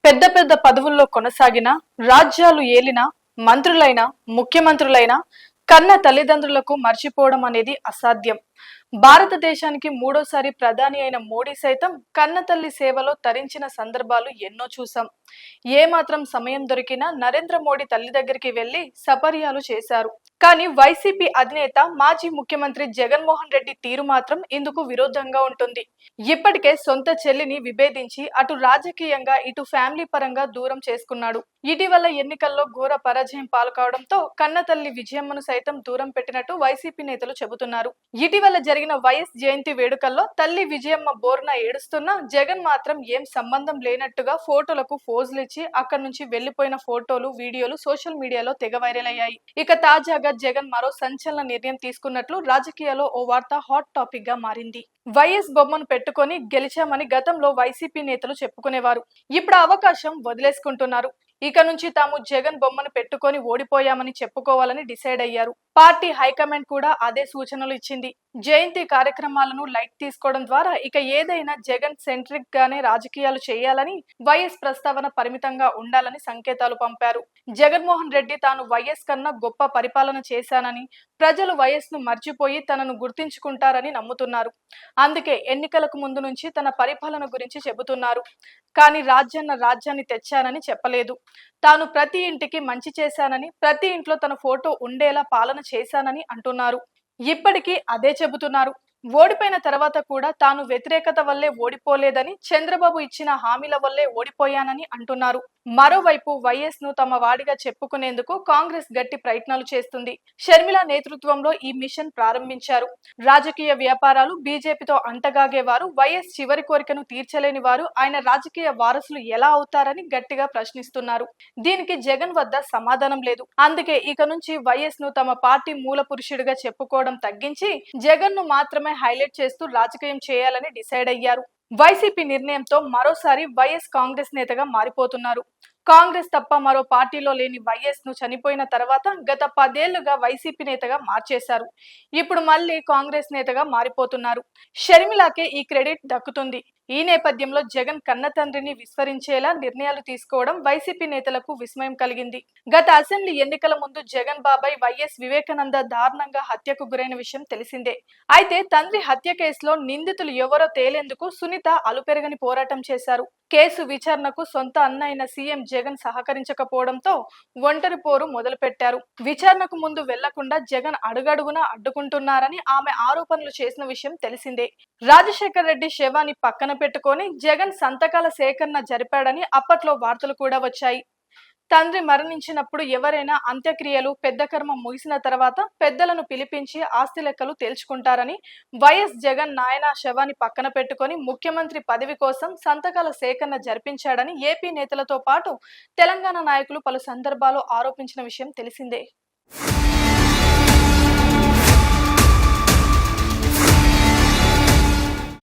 పెద్ద పెద్ద పదవుల్లో కొనసాగిన, రాజ్యాలు ఏలిన, మంత్రులైన, ముఖ్యమంత్రులైన కన్న తల్లిదండ్రులకు మర్చిపోవడం అనేది అసాధ్యం. భారతదేశానికి మూడోసారి ప్రధాని అయిన మోడీ సైతం కన్నతల్లి సేవలో తరించిన సందర్భాలు ఎన్నో చూసాం. ఏమాత్రం సమయం దొరికినా నరేంద్ర మోడీ తల్లి దగ్గరికి వెళ్లి సపర్యాలు చేశారు. కానీ వైసీపీ అధినేత మాజీ ముఖ్యమంత్రి జగన్మోహన్ రెడ్డి తీరు మాత్రం ఇందుకు విరోధంగా ఉంటుంది. ఇప్పటికే సొంత చెల్లిని విభేదించి అటు రాజకీయంగా ఇటు ఫ్యామిలీ పరంగా దూరం చేసుకున్నాడు. ఇటీవల ఎన్నికల్లో ఘోర పరాజయం పాల్కావడంతో కన్నతల్లి విజయమ్మను సైతం దూరం పెట్టినట్టు వైసీపీ నేతలు చెబుతున్నారు. ఇటీవల జరిగిన వైఎస్ జయంతి వేడుకల్లో తల్లి విజయమ్మ బోర్న ఏడుస్తున్నా జగన్ మాత్రం ఏం సంబంధం లేనట్టుగా ఫోటోలకు ఫోజులు ఇచ్చి అక్కడి నుంచి వెళ్లిపోయిన ఫోటోలు, వీడియోలు సోషల్ మీడియాలో తెగ వైరల్ అయ్యాయి. ఇక తాజాగా జగన్ మరో సంచలన నిర్ణయం తీసుకున్నట్లు రాజకీయాల్లో ఓ వార్త హాట్ టాపిక్ గా మారింది. వైఎస్ బొమ్మను పెట్టుకొని గెలిచామని గతంలో వైసీపీ నేతలు చెప్పుకునేవారు. ఇప్పుడు అవకాశం వదిలేసుకుంటున్నారు. ఇక నుంచి తాము జగన్ బొమ్మను పెట్టుకొని ఓడిపోయామని చెప్పుకోవాలని డిసైడ్ అయ్యారు. పార్టీ హైకమాండ్ కూడా అదే సూచనలు ఇచ్చింది. జయంతి కార్యక్రమాలను లైట్ తీసుకోవడం ద్వారా ఇక ఏదైనా జగన్ సెంట్రిక్ గానే రాజకీయాలు చేయాలని, వైఎస్ ప్రస్తావన పరిమితంగా ఉండాలని సంకేతాలు పంపారు. జగన్మోహన్ రెడ్డి తాను వైఎస్ కన్నా గొప్ప పరిపాలన చేశానని, ప్రజలు వైఎస్ ను మర్చిపోయి తనను గుర్తించుకుంటారని నమ్ముతున్నారు. అందుకే ఎన్నికలకు ముందు నుంచి తన పరిపాలన గురించి చెబుతున్నారు. కానీ రాజ్యాన్ని తెచ్చానని చెప్పలేదు. తాను ప్రతి ఇంటికి మంచి చేశానని, ప్రతి ఇంట్లో తన ఫోటో ఉండేలా పాలన చేశానని అంటున్నారు. ఇప్పటికీ అదే చెబుతున్నారు. ఓడిపోయిన తర్వాత కూడా తాను వ్యతిరేకత వల్లే ఓడిపోలేదని, చంద్రబాబు ఇచ్చిన హామీల వల్లే ఓడిపోయానని అంటున్నారు. మరోవైపు వైఎస్ ను తమ వాడిగా చెప్పుకునేందుకు కాంగ్రెస్ గట్టి ప్రయత్నాలు చేస్తుంది. షర్మిల నేతృత్వంలో ఈ మిషన్ ప్రారంభించారు. రాజకీయ వ్యాపారాలు బీజేపీతో అంటగాగేవారు, వైఎస్ చివరి కోరికను తీర్చలేని వారు ఆయన రాజకీయ వారసులు ఎలా అవుతారని గట్టిగా ప్రశ్నిస్తున్నారు. దీనికి జగన్ వద్ద సమాధానం లేదు. అందుకే ఇక నుంచి వైఎస్ ను తమ పార్టీ మూల పురుషుడిగా చెప్పుకోవడం తగ్గించి జగన్ ను మాత్రమే హైలైట్ చేస్తూ రాజకీయం చేయాలని డిసైడ్ అయ్యారు. వైసీపీ నిర్ణయంతో మరోసారి వైఎస్ కాంగ్రెస్ నేతగా మారిపోతున్నారు. కాంగ్రెస్ తప్ప మరో పార్టీలో లేని వైఎస్ ను చనిపోయిన తర్వాత గత 10 ఏళ్లుగా వైసీపీ నేతగా మార్చేశారు. ఇప్పుడు మళ్ళీ కాంగ్రెస్ నేతగా మారిపోతున్నారు. షర్మిలాకే ఈ క్రెడిట్ దక్కుతుంది. ఈ నేపథ్యంలో జగన్ కన్న తండ్రిని విస్మరించేలా నిర్ణయాలు తీసుకోవడం వైసీపీ నేతలకు విస్మయం కలిగింది. గత అసెంబ్లీ ఎన్నికల ముందు జగన్ బాబాయ్ వైఎస్ వివేకానంద దారుణంగా హత్యకు గురైన విషయం తెలిసిందే. అయితే తండ్రి హత్య కేసులో నిందితులు ఎవరో తేలేందుకు సునీత అలుపెరగని పోరాటం చేశారు. కేసు విచారణకు సొంత అన్న అయిన సీఎం జగన్ సహకరించకపోవడంతో ఒంటరి పోరు మొదలుపెట్టారు. విచారణకు ముందు వెళ్లకుండా జగన్ అడుగడుగునా అడ్డుకుంటున్నారని ఆమె ఆరోపణలు చేసిన విషయం తెలిసిందే. రాజశేఖర్ రెడ్డి శవాన్ని పక్కన పెట్టుకొని జగన్ సంతకాల సేకరణ జరిపాడని అప్పట్లో వార్తలు కూడా వచ్చాయి. తండ్రి మరణించినప్పుడు ఎవరైనా అంత్యక్రియలు, పెద్ద కర్మ ముగిసిన తర్వాత పెద్దలను పిలిపించి ఆస్తి లెక్కలు తేల్చుకుంటారని, వైఎస్ జగన్ నాయన శవాన్ని పక్కన పెట్టుకొని ముఖ్యమంత్రి పదవి కోసం సంతకాల సేకరణ జరిపించాడని ఏపీ నేతలతో పాటు తెలంగాణ నాయకులు పలు సందర్భాల్లో ఆరోపించిన విషయం తెలిసిందే.